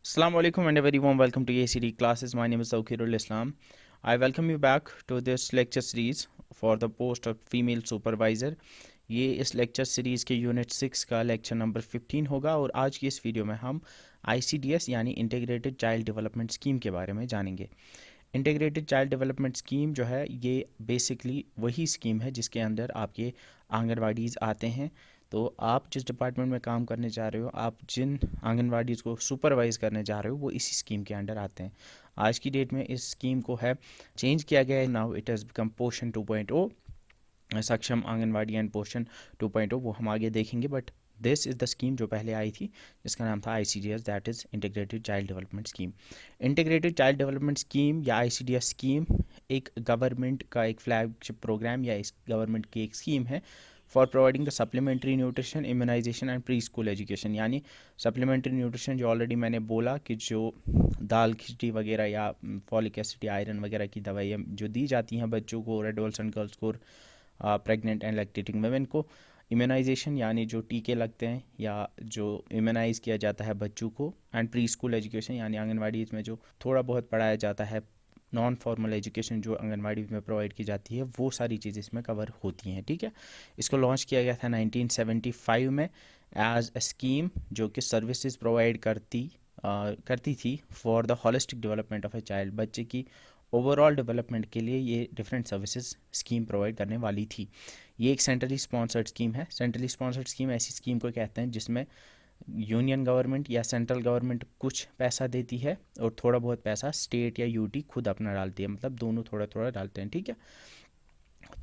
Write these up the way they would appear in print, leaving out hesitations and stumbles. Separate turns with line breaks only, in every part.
Assalamu alaikum and a very warm welcome to ACD classes. My name is Zawkirul Islam. I welcome you back to this lecture series for the post of female supervisor. ये इस lecture series के unit 6 का lecture number 15 होगा और आज की इस video में हम ICDS यानी इंटीग्रेटेड चाइल्ड डेवलपमेंट स्कीम के बारे में जानेंगे। इंटीग्रेटेड चाइल्ड डेवलपमेंट स्कीम जो है ये बेसिकली वही स्कीम है जिसके अंदर आपके आंगनवाड़ीज़ आते हैं। तो आप जिस डिपार्टमेंट में काम करने जा रहे हो, आप जिन आंगनवाड़ीज़ को सुपरवाइज़ करने जा रहे हो, वो इसी स्कीम के अंडर आते हैं। आज की डेट में इस स्कीम को है चेंज किया गया है। नाउ इट हैज़ बिकम पोषण 2.0, सक्षम आंगनवाड़ी एंड पोषण 2.0, वो हम आगे देखेंगे। But this is the scheme जो पहले आई थी जिसका नाम था ICDS, that is integrated child development scheme. Integrated child development scheme या ICDS स्कीम एक गवर्नमेंट का एक फ्लैगशिप प्रोग्राम या इस गवर्नमेंट की एक स्कीम है for providing the supplementary nutrition, immunisation and pre school education. यानी सप्लीमेंट्री न्यूट्रिशन जो ऑलरेडी मैंने बोला कि जो दाल खिचड़ी वगैरह या फॉलिक एसिड, आयरन वगैरह की दवाइयाँ जो दी जाती हैं बच्चों को, एडोलसेंट गर्ल्स को, प्रेग्नेंट एंड लैक्टेटिंग वुमेन को। इम्यूनाइजेशन यानी जो टीके लगते हैं या जो इम्यूनाइज़ किया जाता है बच्चों को। एंड प्री स्कूल एजुकेशन यानी आंगनवाड़ी में जो थोड़ा बहुत पढ़ाया जाता है, नॉन फॉर्मल एजुकेशन जो आंगनवाड़ी में प्रोवाइड की जाती है, वो सारी चीज़ें इसमें कवर होती हैं। ठीक है, इसको लॉन्च किया गया था 1975 में एज अ स्कीम जो कि सर्विसेज प्रोवाइड करती थी for the holistic development of a child. बच्चे की ओवरऑल डेवलपमेंट के लिए ये डिफरेंट सर्विसेज स्कीम प्रोवाइड करने वाली थी। ये एक सेंट्रली स्पॉन्सर्ड स्कीम है। सेंट्रली स्पॉन्सर्ड स्कीम ऐसी स्कीम को कहते हैं जिसमें यूनियन गवर्नमेंट या सेंट्रल गवर्नमेंट कुछ पैसा देती है और थोड़ा बहुत पैसा स्टेट या यूटी खुद अपना डालती है, मतलब दोनों थोड़ा थोड़ा डालते हैं। ठीक है,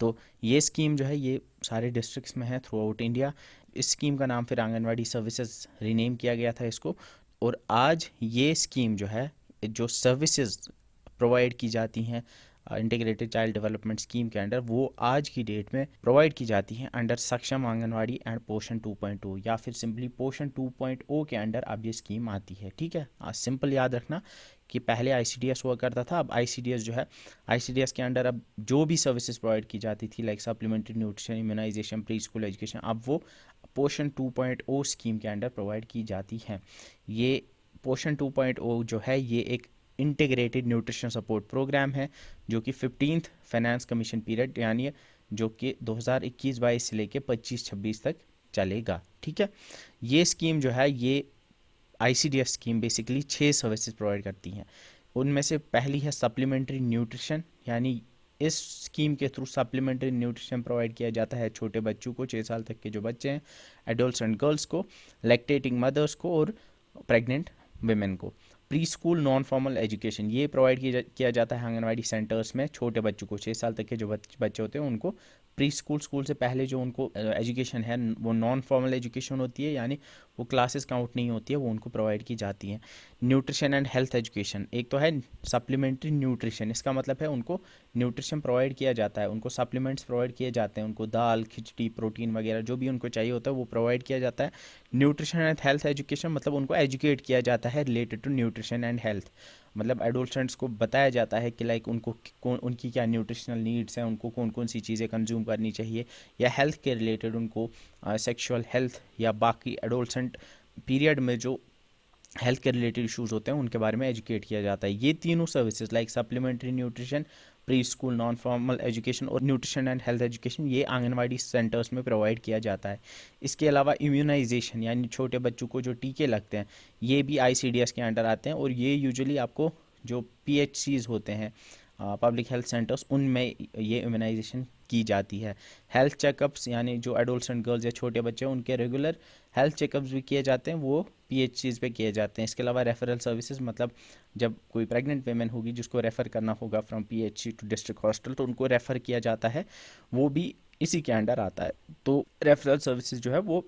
तो ये स्कीम जो है ये सारे डिस्ट्रिक्ट्स में है थ्रू आउट इंडिया। इस स्कीम का नाम फिर आंगनवाड़ी सर्विसेज रीनेम किया गया था इसको। और आज ये स्कीम जो है, जो सर्विसेज प्रोवाइड की जाती हैं इंटीग्रेटेड चाइल्ड डेवलपमेंट स्कीम के अंडर, वो आज की डेट में प्रोवाइड की जाती हैं अंडर सक्षम आंगनवाड़ी एंड पोषण 2.0 या फिर सिंपली पोषण 2.0 के अंडर अब ये स्कीम आती है। ठीक है, आज सिंपल याद रखना कि पहले ICDS हुआ करता था, अब ICDS जो है, ICDS के अंडर अब जो भी सर्विसेज प्रोवाइड की जाती थी like supplementary nutrition, immunisation, pre school education, अब वो पोषण 2.0 स्कीम के अंडर प्रोवाइड की जाती हैं। ये पोषण 2.0 जो है ये एक इंटीग्रेटेड न्यूट्रिशन सपोर्ट प्रोग्राम है जो कि 15th फाइनेंस कमीशन पीरियड यानी जो कि 2021-22 से लेके 25-26 तक चलेगा। ठीक है, ये स्कीम जो है ये ICDS scheme basically 6 services provide करती हैं। उनमें से पहली है सप्लीमेंट्री न्यूट्रिशन, यानी इस स्कीम के थ्रू सप्लीमेंट्री न्यूट्रिशन प्रोवाइड किया जाता है छोटे बच्चों को, 6 साल तक के जो बच्चे हैं, एडोलसेंट गर्ल्स को, लैक्टेटिंग मदर्स को और प्रेग्नेंट वेमेन को। Pre school non formal education ये प्रोवाइड किया जाता है आंगनवाड़ी सेंटर्स में छोटे बच्चों को, 6 साल तक के जो बच्चे होते हैं उनको प्री स्कूल से पहले जो उनको एजुकेशन है वो नॉन फॉर्मल एजुकेशन होती है, यानी वो क्लासेस काउंट नहीं होती है, वो उनको प्रोवाइड की जाती हैं। न्यूट्रिशन एंड हेल्थ एजुकेशन एक तो है सप्लीमेंट्री न्यूट्रिशन, इसका मतलब है उनको न्यूट्रिशन प्रोवाइड किया जाता है, उनको सप्लीमेंट्स प्रोवाइड किए जाते हैं, उनको दाल खिचड़ी प्रोटीन वगैरह जो भी उनको चाहिए होता है वो प्रोवाइड किया जाता है। न्यूट्रिशन एंड हेल्थ एजुकेशन मतलब उनको एजुकेट किया जाता है related to nutrition and health, मतलब एडोलसेंट्स को बताया जाता है कि लाइक उनको कौन उनकी क्या न्यूट्रिशनल नीड्स हैं, उनको कौन कौन सी चीज़ें कंज्यूम करनी चाहिए, या हेल्थ के रिलेटेड उनको सेक्सुअल हेल्थ या बाकी एडोलसेंट पीरियड में जो हेल्थ के रिलेटेड इश्यूज होते हैं उनके बारे में एजुकेट किया जाता है। ये तीनों services like supplementary nutrition, pre school non formal education और न्यूट्रिशन एंड हेल्थ एजुकेशन ये आंगनवाड़ी सेंटर्स में प्रोवाइड किया जाता है। इसके अलावा इम्यूनाइजेशन यानी छोटे बच्चों को जो टीके लगते हैं ये भी ICDS के अंडर आते हैं और ये यूजुअली आपको जो PHCs होते हैं, पब्लिक हेल्थ सेंटर्स, उनमें ये इम्यूनाइजेशन की जाती है। हेल्थ चेकअप्स यानी जो एडोलसेंट गर्ल्स या छोटे बच्चे हैं उनके रेगुलर हेल्थ चेकअप्स भी किए जाते हैं, वो PHCs पे किए जाते हैं। इसके अलावा रेफरल सर्विसेज, मतलब जब कोई प्रेग्नेंट वेमेन होगी जिसको रेफ़र करना होगा from PHC to district hospital तो उनको रेफ़र किया जाता है, वो भी इसी के अंडर आता है। तो रेफरल सर्विसेज जो है वो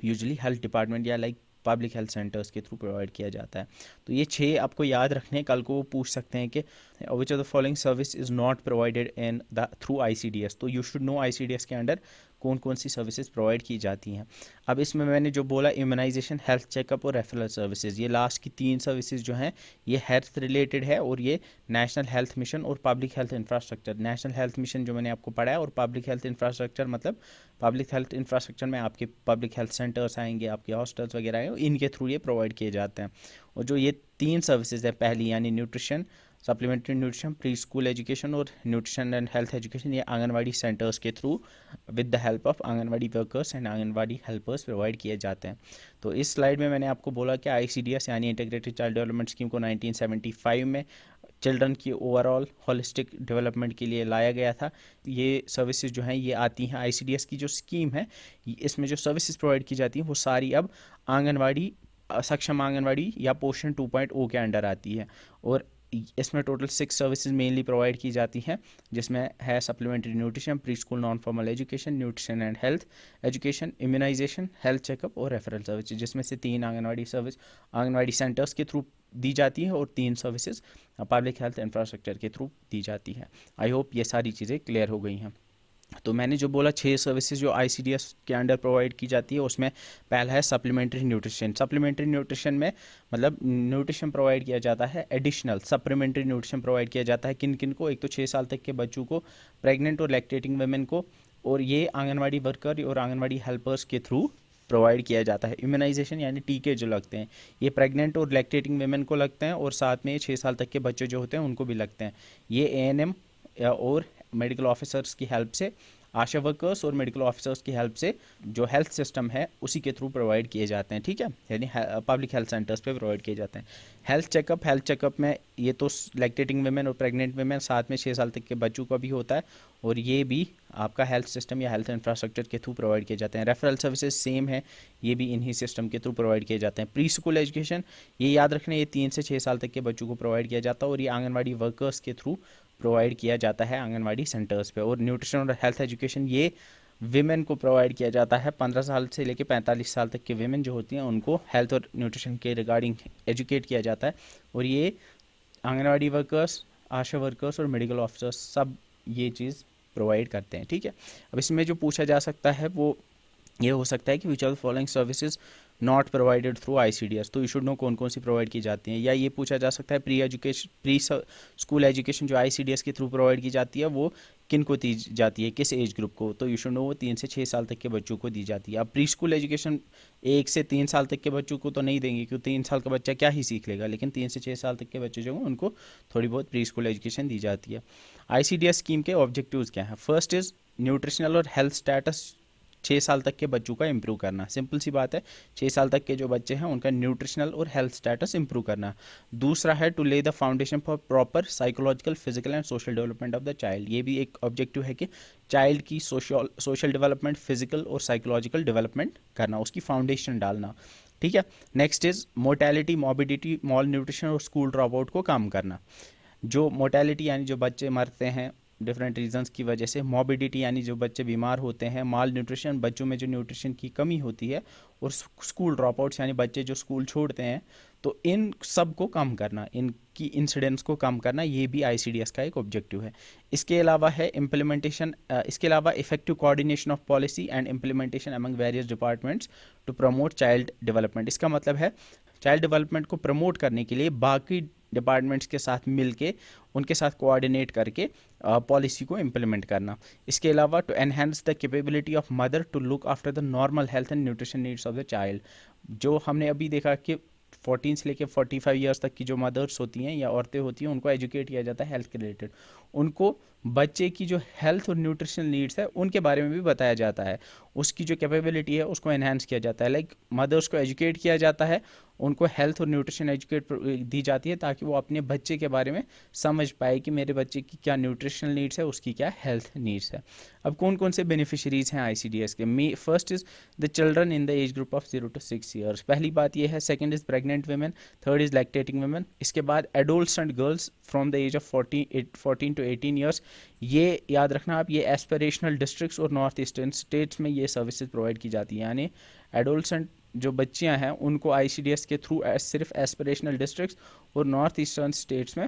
यूजुअली हेल्थ डिपार्टमेंट या लाइक पब्लिक हेल्थ सेंटर्स के थ्रू प्रोवाइड किया जाता है। तो ये 6 आपको याद रखने, कल को वो पूछ सकते हैं कि which of the following service is not provided in the through ICDS, तो यू शुड नो ICDS के अंडर कौन कौन सी सर्विसेज प्रोवाइड की जाती हैं। अब इसमें मैंने जो बोला इम्यूनाइजेशन, हेल्थ चेकअप और रेफरल सर्विसेज, ये लास्ट की 3 सर्विसेज जो हैं ये हेल्थ रिलेटेड है और ये नेशनल हेल्थ मिशन और public health infrastructure. National health mission जो मैंने आपको पढ़ाया और पब्लिक हेल्थ इंफ्रास्ट्रक्चर मतलब पब्लिक हेल्थ इंफ्रास्ट्रक्चर में आपके पब्लिक हेल्थ सेंटर्स आएंगे, आपके हॉस्टल्स वगैरह आएंगे, इनके थ्रू ये प्रोवाइड किए जाते हैं। और जो ये 3 सर्विसेज है, पहली यानी nutrition, supplementary nutrition, pre school education और न्यूट्रिशन एंड हेल्थ एजुकेशन, ये आंगनवाड़ी सेंटर्स के through with the help of anganwadi workers and anganwadi helpers provide किए जाते हैं। तो इस स्लाइड में मैंने आपको बोला कि आईसीडीएस यानी इंटीग्रेटेड चाइल्ड डेवलपमेंट स्कीम को 1975 में चिल्ड्रन की ओवरऑल होलिस्टिक डेवलपमेंट के लिए लाया गया था। ये सर्विसेज जो हैं ये आती हैं आईसीडीएस की जो स्कीम है, इसमें जो सर्विसेज प्रोवाइड की जाती हैं वो सारी अब आंगनवाड़ी, सक्षम आंगनवाड़ी या पोषण 2.0 के अंडर आती है। और इसमें टोटल 6 सर्विसेज मेनली प्रोवाइड की जाती हैं, जिसमें है supplementary nutrition, pre school non formal education, nutrition and health education, immunisation, health checkup और रेफरल सर्विसेज, जिसमें से 3 आंगनवाड़ी सेंटर्स के थ्रू दी जाती है और 3 सर्विसेज पब्लिक हेल्थ इंफ्रास्ट्रक्चर के थ्रू दी जाती है। आई होप ये सारी चीज़ें क्लियर हो गई हैं। तो मैंने जो बोला 6 सर्विसेज जो आईसीडीएस के अंडर प्रोवाइड की जाती है, उसमें पहला है सप्लीमेंट्री न्यूट्रिशन। सप्लीमेंट्री न्यूट्रिशन में मतलब न्यूट्रिशन प्रोवाइड किया जाता है, एडिशनल सप्लीमेंट्री न्यूट्रिशन प्रोवाइड किया जाता है किन किन को, एक तो 6 साल तक के बच्चों को, प्रेग्नेंट और लैक्टेटिंग वुमेन को, और ये आंगनवाड़ी वर्कर और आंगनवाड़ी हेल्पर्स के थ्रू प्रोवाइड किया जाता है। इम्यूनाइजेशन यानी टीके जो लगते हैं ये प्रेग्नेंट और लैक्टेटिंग वुमेन को लगते हैं और साथ में 6 साल तक के बच्चे जो होते हैं उनको भी लगते हैं। ये एएनएम और मेडिकल ऑफिसर्स की हेल्प से, आशा वर्कर्स और मेडिकल ऑफिसर्स की हेल्प से जो हेल्थ सिस्टम है उसी के थ्रू प्रोवाइड किए जाते हैं, ठीक है, यानी पब्लिक हेल्थ सेंटर्स पे प्रोवाइड किए जाते हैं। हेल्थ चेकअप में ये तो लैक्टेटिंग वुमेन और प्रेग्नेंट वुमेन साथ में 6 साल तक के बच्चों का भी होता है और ये भी आपका हेल्थ सिस्टम या हेल्थ इंफ्रास्ट्रक्चर के थ्रू प्रोवाइड किए जाते हैं। रेफरल सर्विसेज सेम है, ये भी इन्हीं सिस्टम के थ्रू प्रोवाइड किए जाते हैं। प्री स्कूल एजुकेशन, ये याद रखना, ये 3 से 6 साल तक के बच्चों को प्रोवाइड किया जाता है और ये आंगनवाड़ी वर्कर्स के थ्रू प्रोवाइड किया जाता है आंगनवाड़ी सेंटर्स पे। और न्यूट्रिशन और हेल्थ एजुकेशन ये विमेन को प्रोवाइड किया जाता है, 15 साल से लेकर 45 साल तक के विमेन जो होती हैं उनको हेल्थ और न्यूट्रिशन के रिगार्डिंग एजुकेट किया जाता है और ये आंगनवाड़ी वर्कर्स, आशा वर्कर्स और मेडिकल ऑफिसर्स सब ये चीज़ प्रोवाइड करते हैं, ठीक है। अब इसमें जो पूछा जा सकता है वो ये हो सकता है कि which are the following services not provided through ICDS, तो यू शुड नो कौन कौन सी प्रोवाइड की जाती हैं। या ये पूछा जा सकता है प्री स्कूल एजुकेशन जो आईसीडीएस के थ्रू प्रोवाइड की जाती है वो किन को दी जाती है, किस एज ग्रुप को, तो यू शुड नो वो 3 से 6 साल तक के बच्चों को दी जाती है। अब प्री स्कूल एजुकेशन 1 से 3 साल तक के बच्चों को तो नहीं देंगे क्योंकि 3 साल का बच्चा क्या ही सीख लेगा, लेकिन 3 से 6 साल तक के बच्चे जो हैं उनको थोड़ी बहुत प्री स्कूल एजुकेशन दी जाती है। आईसीडीएस स्कीम के ऑब्जेक्टिव्स क्या हैं? फर्स्ट इज़ न्यूट्रिशनल और हेल्थ स्टेटस 6 साल तक के बच्चों का इंप्रूव करना। सिंपल सी बात है, 6 साल तक के जो बच्चे हैं उनका न्यूट्रिशनल और हेल्थ स्टेटस इंप्रूव करना। दूसरा है टू ले the foundation for proper psychological, physical and social development of the child. ये भी एक ऑब्जेक्टिव है कि चाइल्ड की सोशल डेवलपमेंट, फिजिकल और साइकोलॉजिकल डेवलपमेंट करना, उसकी फाउंडेशन डालना, ठीक है। Next is mortality, morbidity, mall nutrition और स्कूल ड्रॉप आउट को कम करना। जो मोर्टेलिटी यानी जो बच्चे मरते हैं डिफरेंट रीजंस की वजह से, मॉर्बिडिटी यानी जो बच्चे बीमार होते हैं, माल न्यूट्रिशन बच्चों में जो न्यूट्रिशन की कमी होती है, और स्कूल ड्रॉप आउट्स यानी बच्चे जो स्कूल छोड़ते हैं, तो इन सब को कम करना, इनकी इंसिडेंट्स को कम करना, ये भी आईसीडीएस का एक ऑब्जेक्टिव है। इसके अलावा है इम्प्लीमेंटेशन, इसके अलावा effective coordination of policy and implementation among various departments to promote child development. इसका मतलब है चाइल्ड डेवलपमेंट को प्रमोट करने के लिए बाकी डिपार्टमेंट्स के साथ मिलके, उनके साथ कोऑर्डिनेट करके पॉलिसी को इम्प्लीमेंट करना। इसके अलावा to enhance the capability of mother to look after the normal health and nutrition needs of the child. जो हमने अभी देखा कि 14 से लेकर 45 ईयर्स तक की जो मदर्स होती हैं या औरतें होती हैं उनको एजुकेट किया जाता है हेल्थ के रिलेटेड, उनको बच्चे की जो हेल्थ और न्यूट्रिशनल नीड्स है उनके बारे में भी बताया जाता है, उसकी जो कैपेबिलिटी है उसको एनहांस किया जाता है। लाइक मदर्स को एजुकेट किया जाता है, उनको हेल्थ और न्यूट्रिशन एजुकेट दी जाती है ताकि वो अपने बच्चे के बारे में समझ पाए कि मेरे बच्चे की क्या न्यूट्रिशनल नीड्स है, उसकी क्या हेल्थ नीड्स है। अब कौन कौन से बेनिफिशरीज हैं आईसीडीएस के? First is the children in the age group of 0 to 6 years, पहली बात ये है। Second is pregnant women, third is lactating women. इसके बाद adults and girls from the age of 14 to 18 years. ये याद रखना आप, ये एस्पिरेशनल डिस्ट्रिक्ट्स और नॉर्थ ईस्टर्न स्टेट्स में ये सर्विसेज प्रोवाइड की जाती हैं, यानी एडल्ट्स एंड जो बच्चियां हैं उनको आईसीडीएस के थ्रू सिर्फ एस्पिरेशनल डिस्ट्रिक्ट्स और नॉर्थ ईस्टर्न स्टेट्स में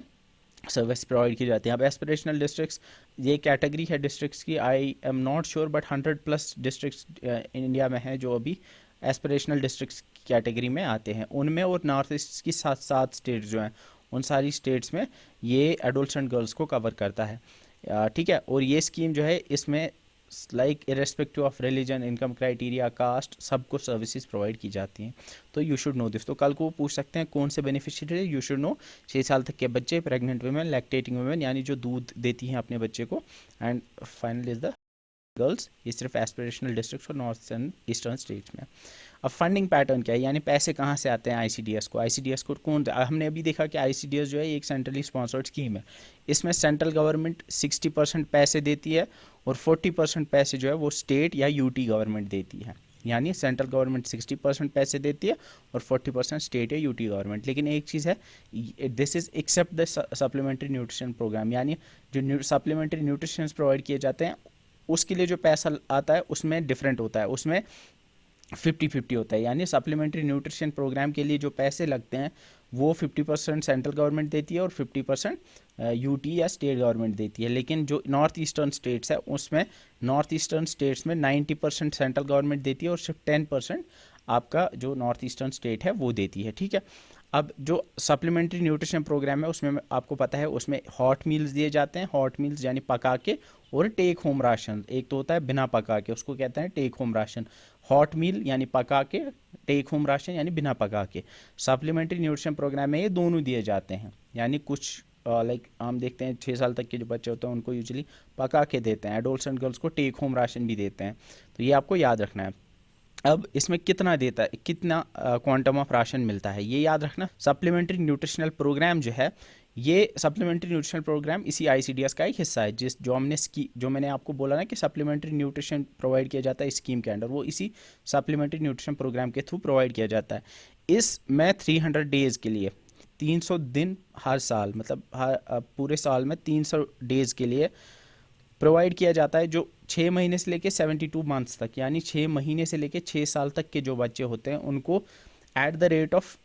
सर्विस प्रोवाइड की जाती है। अब एस्पिरेशनल डिस्ट्रिक्ट्स, ये कैटेगरी है डिस्ट्रिक्ट्स की, I am not sure but 100+ districts India में हैं जो अभी एस्पिरेशनल डिस्ट्रिक्ट्स कैटेगरी में आते हैं। उनमें और नॉर्थ ईस्ट की 7 स्टेट्स जो हैं, उन सारी स्टेट्स में ये एडोल्सेंट गर्ल्स को कवर करता है। ठीक है, और ये स्कीम जो है इसमें like irrespective of religion, income criteria, caste, सबको सर्विसेज प्रोवाइड की जाती हैं। तो यू शुड नो दिस। तो कल को वो पूछ सकते हैं कौन से बेनिफिशियरी, यू शुड नो 6 साल तक के बच्चे, प्रेग्नेंट वुमेन, लैक्टेटिंग वुमेन यानी जो दूध देती हैं अपने बच्चे को, and final is the girls. ये सिर्फ एस्पिरेशनल डिस्ट्रिक्ट और नॉर्थ एंड ईस्टर्न स्टेट्स में। अब फंडिंग पैटर्न क्या है, यानी पैसे कहाँ से आते हैं आईसीडीएस को। आईसीडीएस को कौन, हमने अभी देखा कि आईसीडीएस जो है एक सेंट्रली स्पॉन्सर्ड स्कीम है। इसमें सेंट्रल गवर्नमेंट 60% पैसे देती है और 40% पैसे जो है वो स्टेट या यूटी गवर्नमेंट देती है। यानी सेंट्रल गवर्नमेंट 60% पैसे देती है और 40% स्टेट या यूटी गवर्नमेंट। लेकिन एक चीज़ है, this is except the supplementary nutrition programme, यानी जो सप्लीमेंट्री न्यूट्रिशन प्रोवाइड किए जाते हैं उसके लिए जो पैसा आता है उसमें डिफरेंट होता है, उसमें 50-50 होता है। यानी सप्लीमेंट्री न्यूट्रिशन प्रोग्राम के लिए जो पैसे लगते हैं वो 50% सेंट्रल गवर्नमेंट देती है और 50% यूटी या स्टेट गवर्नमेंट देती है। लेकिन जो नॉर्थ ईस्टर्न स्टेट्स है उसमें, नॉर्थ ईस्टर्न स्टेट्स में 90% सेंट्रल गवर्नमेंट देती है और सिर्फ 10% आपका जो नॉर्थ ईस्टर्न स्टेट है वो देती है। ठीक है, अब जो सप्लीमेंट्री न्यूट्रिशन प्रोग्राम है उसमें आपको पता है उसमें हॉट मील्स दिए जाते हैं। हॉट मील्स यानी पका के, और टेक होम राशन, एक तो होता है बिना पका के, उसको कहते हैं टेक होम राशन। हॉट मील यानी पका के, टेक होम राशन यानी बिना पका के। सप्लीमेंट्री न्यूट्रिशन प्रोग्राम में ये दोनों दिए जाते हैं। यानी कुछ लाइक हम देखते हैं 6 साल तक के जो बच्चे होते हैं उनको यूजुअली पका के देते हैं, एडोल्सेंट गर्ल्स को टेक होम राशन भी देते हैं। तो ये आपको याद रखना है। अब इसमें कितना देता है, कितना क्वांटम ऑफ राशन मिलता है, ये याद रखना। सप्लीमेंट्री न्यूट्रिशनल प्रोग्राम जो है, ये सप्लीमेंट्री न्यूट्रिशनल प्रोग्राम इसी आईसीडीएस का एक हिस्सा है। जो मैंने आपको बोला ना कि सप्लीमेंट्री न्यूट्रिशन प्रोवाइड किया जाता है स्कीम के अंडर, वो इसी सप्लीमेंट्री न्यूट्रिशन प्रोग्राम के थ्रू प्रोवाइड किया जाता है। इसमें 300 डेज़ के लिए 300 दिन हर साल, मतलब पूरे साल में 300 डेज़ के लिए प्रोवाइड किया जाता है, जो 6 महीने से लेके 72 मंथ्स तक, यानी 6 महीने से लेके 6 साल तक के जो बच्चे होते हैं उनको eight the rate of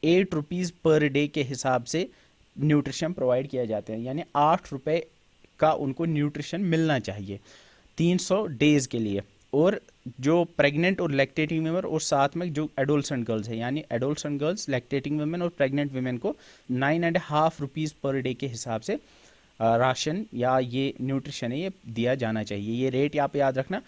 8 rupees per day के हिसाब से न्यूट्रिशन प्रोवाइड किया जाते हैं। यानी 8 रुपये का उनको न्यूट्रिशन मिलना चाहिए 300 डेज़ के लिए। और जो प्रेग्नेंट और लैक्टेटिंग वुमेन और साथ में जो एडोल्सेंट गर्ल्स है, यानी एडोल्सेंट गर्ल्स, लैक्टेटिंग वुमेन और प्रेग्नेंट वुमेन को 9.5 रुपीज़ पर डे के हिसाब से राशन या ये न्यूट्रिशन है ये दिया जाना चाहिए। ये रेट यहाँ पे याद रखना।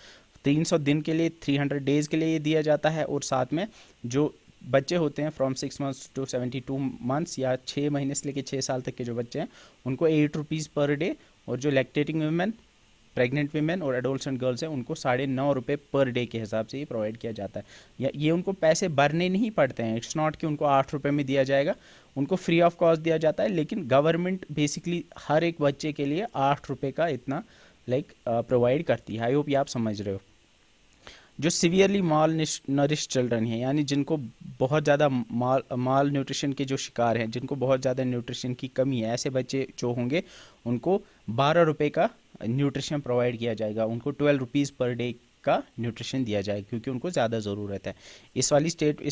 300 दिन के लिए, 300 डेज़ के लिए ये दिया जाता है। और साथ में जो बच्चे होते हैं फ्रॉम 6 मंथ्स टू 72 मंथ्स, या 6 महीने से लेकर 6 साल तक के जो बच्चे हैं उनको 8 रुपीज़ पर डे, और जो लैक्टेटिंग वुमेन, प्रेग्नेंट वीमेन और एडोल्सेंट गर्ल्स हैं उनको 9.5 रुपये पर डे के हिसाब से ये प्रोवाइड किया जाता है। या ये उनको पैसे भरने नहीं पड़ते हैं। इट्स नॉट कि उनको 8 रुपये में दिया जाएगा, उनको फ्री ऑफ कॉस्ट दिया जाता है। लेकिन गवर्नमेंट बेसिकली हर एक बच्चे के लिए 8 रुपये का इतना लाइक प्रोवाइड करती है। आई होप ये आप समझ रहे हो। जो सीवियरली माल नरिश चिल्ड्रन हैं, यानी जिनको बहुत ज़्यादा माल न्यूट्रिशन के जो शिकार हैं, जिनको बहुत ज़्यादा न्यूट्रिशन की कमी है, ऐसे बच्चे जो होंगे उनको 12 रुपये का न्यूट्रिशन प्रोवाइड किया जाएगा। उनको 12 रुपीज़ पर डे का न्यूट्रिशन दिया जाएगा क्योंकि उनको ज़्यादा ज़रूरत है। इस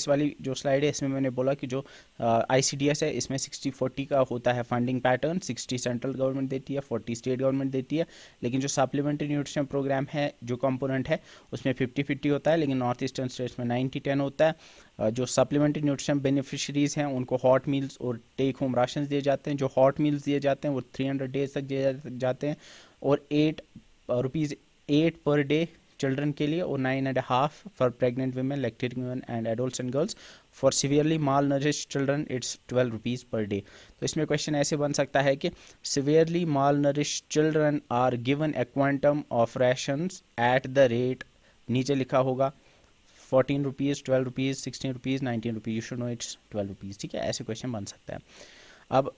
वाली जो स्लाइड है इसमें मैंने बोला कि जो आईसीडीएस है इसमें 60-40 का होता है फंडिंग पैटर्न। 60 सेंट्रल गवर्नमेंट देती है, 40 स्टेट गवर्नमेंट देती है। लेकिन जो सप्लीमेंट्री न्यूट्रिशन प्रोग्राम है, जो कंपोनेंट है उसमें 50-50 होता है। लेकिन नॉर्थ ईस्टर्न स्टेट्स में 90-10 होता है। जो सप्लीमेंट्री न्यूट्रिशन बेनिफिशरीज़ हैं उनको हॉट मील्स और टेक होम राशन दिए जाते हैं। जो हॉट मील्स दिए जाते हैं वो 300 डेज तक दिए जाते हैं और 8 रुपीज़ 8 पर डे चिल्ड्रन के लिए, और 9.5 for pregnant women, lactating women and adolescent girls. For severely malnourished children it's 12 rupees per day. तो इसमें क्वेश्चन ऐसे बन सकता है कि severely malnourished children are given a quantum of rations at the rate, नीचे लिखा होगा 14 rupees, 12 rupees, 16 rupees, 19 rupees. You should know it's 12 rupees. ठीक है, ऐसे क्वेश्चन बन सकता है। अब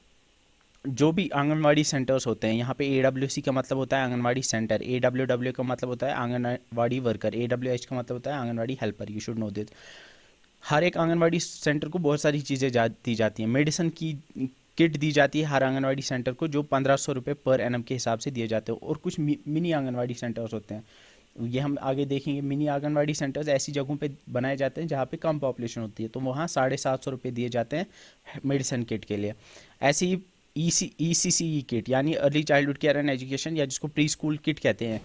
जो भी आंगनवाड़ी सेंटर्स होते हैं, यहाँ पे AWC का मतलब होता है आंगनवाड़ी सेंटर, AWW का मतलब होता है आंगनवाड़ी वर्कर, AWH का मतलब होता है anganwadi helper. You should know this. हर एक आंगनवाड़ी सेंटर को बहुत सारी चीज़ें दी जाती हैं। मेडिसिन की किट दी जाती है हर आंगनवाड़ी सेंटर को, जो 1500 रुपये पर एनम के हिसाब से दिए जाते हैं। और कुछ मिनी आंगनवाड़ी सेंटर्स होते हैं, ये हम आगे देखेंगे। मिनी आंगनवाड़ी सेंटर्स ऐसी जगहों पे बनाए जाते हैं जहाँ पे कम पॉपुलेशन होती है, तो वहाँ 750 रुपये दिए जाते हैं मेडिसिन किट के लिए। ऐसे ही ECCE किट यानी early childhood care and education, या जिसको प्री स्कूल किट कहते हैं,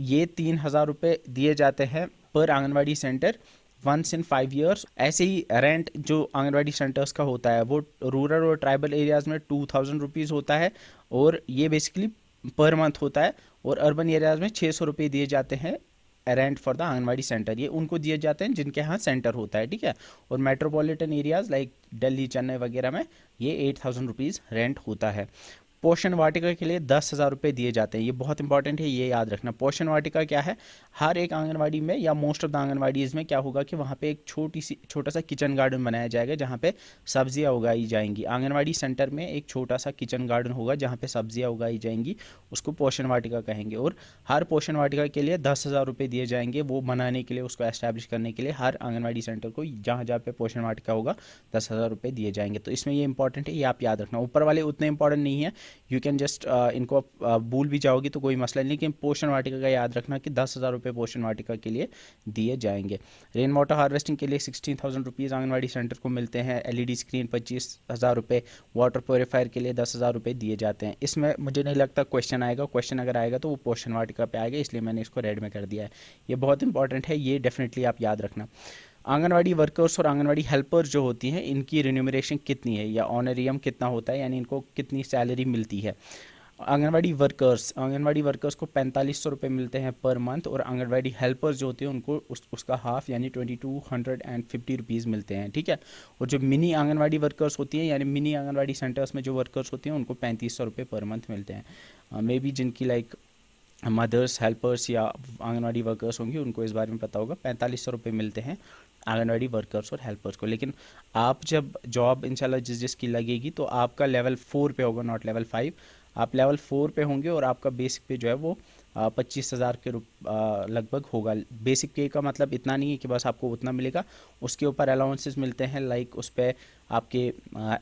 ये 3,000 रुपये दिए जाते हैं पर anganwadi centre once in 5 years. ऐसे ही रेंट जो आंगनवाड़ी सेंटर्स का होता है वो रूरल और ट्राइबल एरियाज़ में 2,000 रुपीज़ होता है, और ये बेसिकली पर मंथ होता है। और अर्बन एरियाज़ में 600 रुपये दिए जाते हैं rent for the anganwadi centre. ये उनको दिए जाते हैं जिनके यहाँ सेंटर होता है, ठीक है। और metropolitan areas like Delhi, Chennai वगैरह में ये 8,000 रुपीज़ रेंट होता है। पोषण वाटिका के लिए 10,000 रुपये दिए जाते हैं। ये बहुत इंपॉर्टेंट है, ये याद रखना। पोषण वाटिका क्या है? हर एक आंगनवाड़ी में या मोस्ट ऑफ द आंगनवाड़ीज़ में क्या होगा कि वहाँ पे एक छोटा सा किचन गार्डन बनाया जाएगा जहाँ पे सब्जियाँ उगाई जाएंगी। आंगनवाड़ी सेंटर में एक छोटा सा किचन गार्डन होगा जहाँ पे सब्जियाँ उगाई जाएंगी, उसको पोषण वाटिका कहेंगे। और हर पोषण वाटिका के लिए 10,000 रुपये दिए जाएंगे, वो बनाने के लिए, उसको एस्टैब्लिश करने के लिए हर आंगनवाड़ी सेंटर को जहाँ जहाँ पे पोषण वाटिका होगा 10,000 रुपये दिए जाएंगे। तो इसमें ये इंपॉर्टेंट है, ये आप याद रखना। ऊपर वाले उतने इंपॉर्टेंट नहीं है, यू कैन जस्ट इनको भूल भी जाओगी तो कोई मसला नहीं, लेकिन पोषण वाटिका का याद रखना कि 10,000 रुपये पोषण वाटिका के लिए दिए जाएंगे। रेन वाटर हार्वेस्टिंग के लिए 16,000 रुपीज़ आंगनवाड़ी सेंटर को मिलते हैं। LED स्क्रीन 25,000 रुपये, वाटर प्योरीफायर के लिए 10,000 रुपये दिए जाते हैं। इसमें मुझे नहीं लगता क्वेश्चन आएगा, क्वेश्चन अगर आएगा तो वो पोषण वाटिका पे आएगा, इसलिए मैंने इसको रेड में कर दिया है। ये बहुत इंपॉर्टेंट है, ये डेफिनेटली आप याद रखना। आंगनवाड़ी वर्कर्स और आंगनवाड़ी हेल्पर्स जो होती हैं, इनकी रिन्यूमरेशन कितनी है या ऑनरियम कितना होता है, यानी इनको कितनी सैलरी मिलती है। आंगनवाड़ी वर्कर्स को 4,500 रुपये मिलते हैं पर मंथ, और आंगनवाड़ी हेल्पर्स जो होते हैं उनको उसका हाफ यानी 2,250 रुपीज़ मिलते हैं, ठीक है। और जो मिनी आंगनवाड़ी वर्कर्स होती हैं, यानी मिनी आंगनवाड़ी सेंटर्स में जो वर्कर्स होती हैं, उनको 3,500 रुपये पर मंथ मिलते हैं। मे बी जिनकी लाइक मदर्स हेल्पर्स या आंगनवाड़ी वर्कर्स होंगी उनको इस बारे में पता होगा। 4,500 रुपये मिलते हैं आंगनवाड़ी वर्कर्स और हेल्पर्स को। लेकिन आप जब जॉब इंशाल्लाह जिसकी लगेगी तो आपका लेवल 4 पे होगा, नॉट लेवल 5। आप लेवल 4 पे होंगे और आपका बेसिक पे जो है वो 25,000 के लगभग होगा। बेसिक पे का मतलब इतना नहीं है कि बस आपको उतना मिलेगा, उसके ऊपर अलाउंसेस मिलते हैं। लाइक उस पर आपके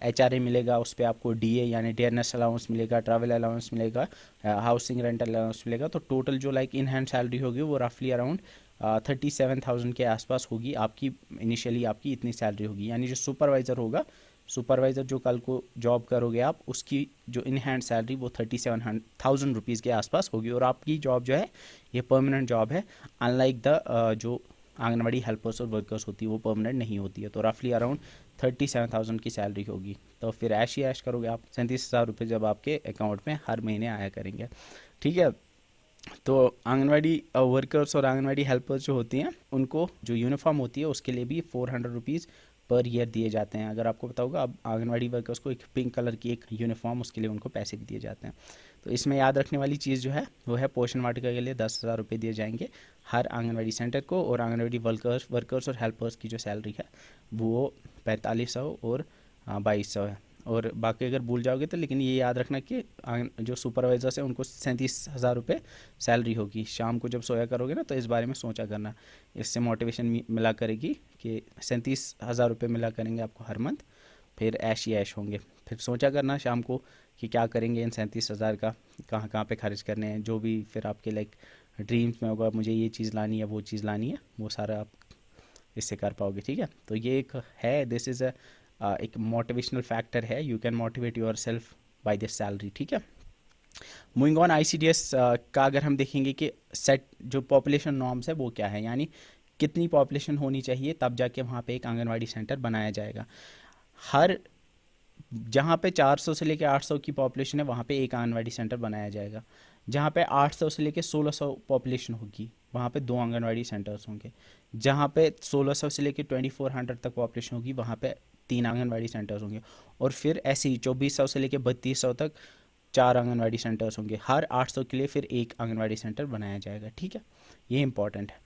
HRA मिलेगा, उस पर आपको DA यानी डेयरनेस अलाउंस मिलेगा, ट्रैवल अलाउंस मिलेगा, हाउसिंग रेंट अलाउंस मिलेगा। तो टोटल जो लाइक इन हैंड सैलरी होगी वो रफली अराउंड 37,000 के आसपास होगी आपकी। इनिशियली आपकी इतनी सैलरी होगी, यानी जो सुपरवाइज़र होगा, सुपरवाइज़र जो कल को जॉब करोगे आप, उसकी जो इन हैंड सैलरी वो 37,000 रुपीज़ के आसपास होगी। और आपकी जॉब जो है ये परमानेंट जॉब है, अनलाइक द जो आंगनवाड़ी हेल्पर्स और वर्कर्स होती है वो परमानेंट नहीं होती है। तो रफली अराउंड 37,000 की सैलरी होगी। तो फिर ऐश ही ऐश करोगे आप, 37,000 रुपये जब आपके अकाउंट में हर महीने आया करेंगे, ठीक है। तो आंगनवाड़ी वर्कर्स और आंगनवाड़ी हेल्पर्स जो होती हैं उनको जो यूनिफॉर्म होती है उसके लिए भी 400 रुपीज़ पर ईयर दिए जाते हैं। अगर आपको पता होगा, अब आंगनवाड़ी वर्कर्स को एक पिंक कलर की एक यूनिफॉर्म, उसके लिए उनको पैसे भी दिए जाते हैं। तो इसमें याद रखने वाली चीज़ जो है वो है पोषण वाटिका के लिए 10,000 रुपये दिए जाएंगे हर आंगनवाड़ी सेंटर को। और आंगनवाड़ी वर्कर्स और हेल्पर्स की जो सैलरी है वो 4,500 और 2,200 है। और बाकी अगर भूल जाओगे तो, लेकिन ये याद रखना कि जो सुपरवाइजर्स हैं उनको 37,000 रुपये सैलरी होगी। शाम को जब सोया करोगे ना तो इस बारे में सोचा करना, इससे मोटिवेशन मिला करेगी कि 37,000 रुपये मिला करेंगे आपको हर मंथ, फिर ऐश ही ऐश होंगे। फिर सोचा करना शाम को कि क्या करेंगे इन 37,000 का, कहाँ कहाँ पे खर्च करने हैं, जो भी फिर आपके लाइक ड्रीम्स में होगा, मुझे ये चीज़ लानी है, वो चीज़ लानी है, वो सारा आप इससे कर पाओगे, ठीक है। तो ये एक है, दिस इज़ एक मोटिवेशनल फैक्टर है, you can motivate your self by this salary, ठीक है। मूविंग ऑन, ICDS का अगर हम देखेंगे कि सेट जो पॉपुलेशन नॉर्म्स है वो क्या है, यानी कितनी पॉपुलेशन होनी चाहिए तब जाके वहाँ पे एक आंगनवाड़ी सेंटर बनाया जाएगा। हर जहाँ पे 400 से लेकर 800 की पॉपुलेशन है वहाँ पे एक आंगनवाड़ी सेंटर बनाया जाएगा। जहाँ पे 800 से लेकर 1600 पॉपुलेशन होगी वहाँ पे 2 आंगनवाड़ी सेंटर्स होंगे। जहाँ पे 1600 से लेकर 2400 तक पॉपुलेशन होगी वहाँ पे 3 आंगनवाड़ी सेंटर्स होंगे। और फिर ऐसे ही 2400 से लेकर 3200 तक 4 आंगनवाड़ी सेंटर्स होंगे। हर 800 के लिए फिर एक आंगनवाड़ी सेंटर बनाया जाएगा, ठीक है। ये इंपॉर्टेंट है।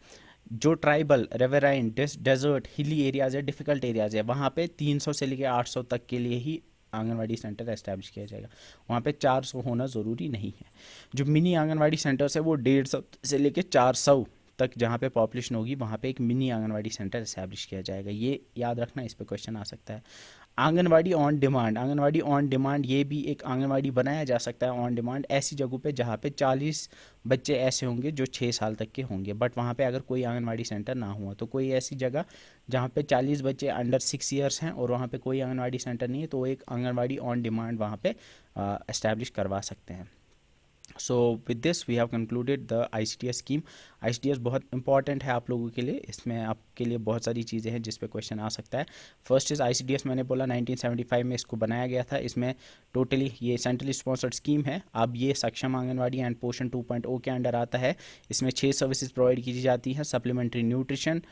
जो ट्राइबल, रेवेराइन, डेजर्ट, हिली एरियाज़ है, डिफ़िकल्ट एरियाज़ है, वहाँ पे 300 से लेकर 800 तक के लिए ही आंगनवाड़ी सेंटर एस्टैब्लिश किया जाएगा। वहाँ पे 400 होना ज़रूरी नहीं है। जो मिनी आंगनवाड़ी सेंटर्स है वो 150 से लेकर 400 तक जहाँ पे पॉपुलेशन होगी वहाँ पे एक मिनी आंगनवाड़ी सेंटर एस्टैब्लिश किया जाएगा। ये याद रखना, इस पे क्वेश्चन आ सकता है। Anganwadi on demand, anganwadi on demand, ये भी एक आंगनवाड़ी बनाया जा सकता है ऑन डिमांड ऐसी जगहों पे जहाँ पे 40 बच्चे ऐसे होंगे जो 6 साल तक के होंगे, बट वहाँ पे अगर कोई आंगनवाड़ी सेंटर ना हुआ तो कोई ऐसी जगह जहाँ पे 40 बच्चे अंडर 6 ईयर्स हैं और वहाँ पे कोई आंगनवाड़ी सेंटर नहीं है, तो एक आंगनवाड़ी ऑन डिमांड वहाँ पे एस्टैब्लिश करवा सकते हैं। So with this we have concluded the ICDS scheme. ICDS बहुत इंपॉर्टेंट है आप लोगों के लिए, इसमें आपके लिए बहुत सारी चीज़ें हैं जिस पे क्वेश्चन आ सकता है। फर्स्ट इज़ ICDS, मैंने बोला 1975 में इसको बनाया गया था। इसमें टोटली ये सेंट्रली स्पॉन्सर्ड स्कीम है। अब ये सक्षम आंगनवाड़ी एंड पोषण 2.0 के अंडर आता है। इसमें 6 सर्विसेज प्रोवाइड की जाती हैं: supplementary nutrition,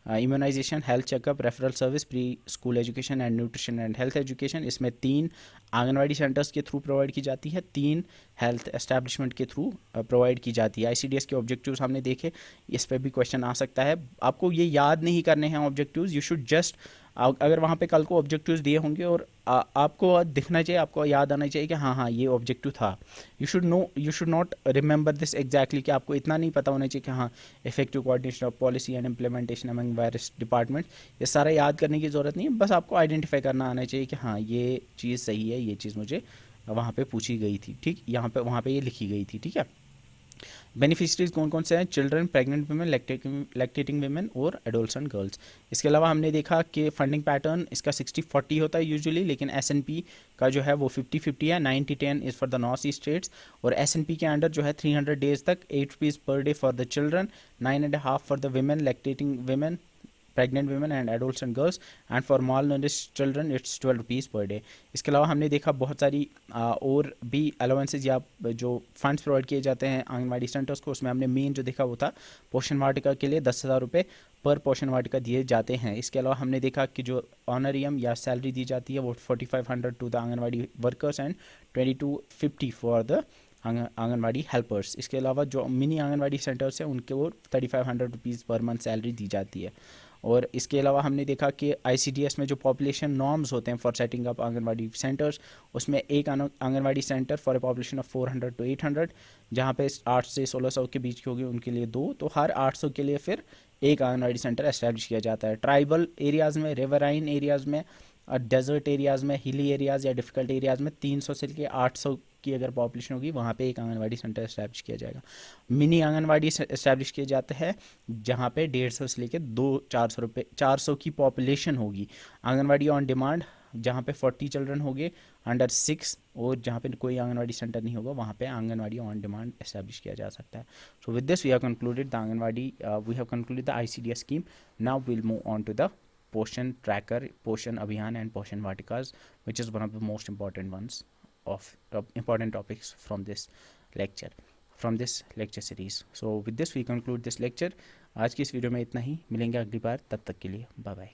immunisation, health checkup, referral service, pre school education and nutrition and health education. इसमें 3 आंगनवाड़ी सेंटर्स के थ्रू प्रोवाइड की जाती है, 3 हेल्थ एस्टैब्लिशमेंट के थ्रू प्रोवाइड की जाती है। ICDS के ऑब्जेक्टिव्स हमने देखे, इस पर भी क्वेश्चन आ सकता है। आपको ये याद नहीं करने हैं ऑब्जेक्टिव्स, यू शुड जस्ट, अगर वहाँ पे कल को ऑब्जेक्टिव्स दिए होंगे और आपको दिखना चाहिए, आपको याद आना चाहिए कि हाँ हाँ ये ऑब्जेक्टिव था। You should not remember this exactly, कि आपको इतना नहीं पता होना चाहिए कि हाँ effective coordination of policy and implementation among various department, ये सारा याद करने की ज़रूरत नहीं है। बस आपको आइडेंटिफाई करना आना चाहिए कि हाँ ये चीज़ सही है, ये चीज़ मुझे वहाँ पे पूछी गई थी, ठीक, यहाँ पे वहाँ पे ये लिखी गई थी, ठीक है। बेनिफिशरीज कौन कौन से हैं? Children, pregnant women, lactating women और एडोलसेंट गर्ल्स। इसके अलावा हमने देखा कि फंडिंग पैटर्न इसका 60-40 होता है यूजुअली, लेकिन SNP का जो है वो 50-50 है। 90-10 is for the north east states, और SNP के अंडर जो है 300 डेज तक 8 rupees per day for the children, 9.5 for the women, lactating women, pregnant women and adolescent girls, and for mall nourished children it's 12 rupees per day. इसके अलावा हमने देखा बहुत सारी और भी अलाउंसेज या जो फंड्स प्रोवाइड किए जाते हैं आंगनवाड़ी सेंटर्स को। उसमें हमने मेन जो देखा वो था पोषण वाटिका के लिए 10,000 रुपये पर पोषण वाटिका दिए जाते हैं। इसके अलावा हमने देखा कि जो ऑनरियम या सैलरी दी जाती है वो 4500 to the anganwadi workers and 2250 for the anganwadi helpers. इसके अलावा जो मिनी आंगनवाड़ी सेंटर्स हैं उनके वो 3500 रुपीज़ पर मंथ सैलरी दी जाती है। और इसके अलावा हमने देखा कि ICDS में जो पॉपुलेशन नॉर्म्स होते हैं for setting up anganwadi centres, उसमें एक anganwadi centre for a population of 400 to 800, जहाँ पे 8 से 1600 के बीच की होगी उनके लिए 2, तो हर 800 के लिए फिर एक आंगनवाड़ी सेंटर एस्टैब्लिश किया जाता है। ट्राइबल एरियाज़ में, रिवराइन एरियाज़ में, डेजर्ट एरियाज़ में, हिली एरियाज़ या डिफ़िकल्ट एरियाज़ में 300 से लेकर 800 की अगर पॉपुलेशन होगी वहाँ पे एक आंगनवाड़ी सेंटर एस्टैब्लिश किया जाएगा। मिनी आंगनवाड़ी एस्टैब्लिश किए जाते हैं जहाँ पे 150 से लेकर 400 की पॉपुलेशन होगी। आंगनवाड़ी ऑन डिमांड जहाँ पे 40 चिल्ड्रन होंगे अंडर 6, और जहाँ पे कोई आंगनवाड़ी सेंटर नहीं होगा वहाँ पे आंगनवाड़ी ऑन डिमांड एस्टैब्लिश किया जा सकता है। So with this we have concluded the ICDS scheme. Now will move on to the Poshan tracker, Poshan Abhiyan and Poshan Vatikas, which is one of the most important ones of important topics from this lecture series. So with this we conclude this lecture. आज की इस video में इतना ही, मिलेंगे अगली बार, तब तक के लिए बाय बाय।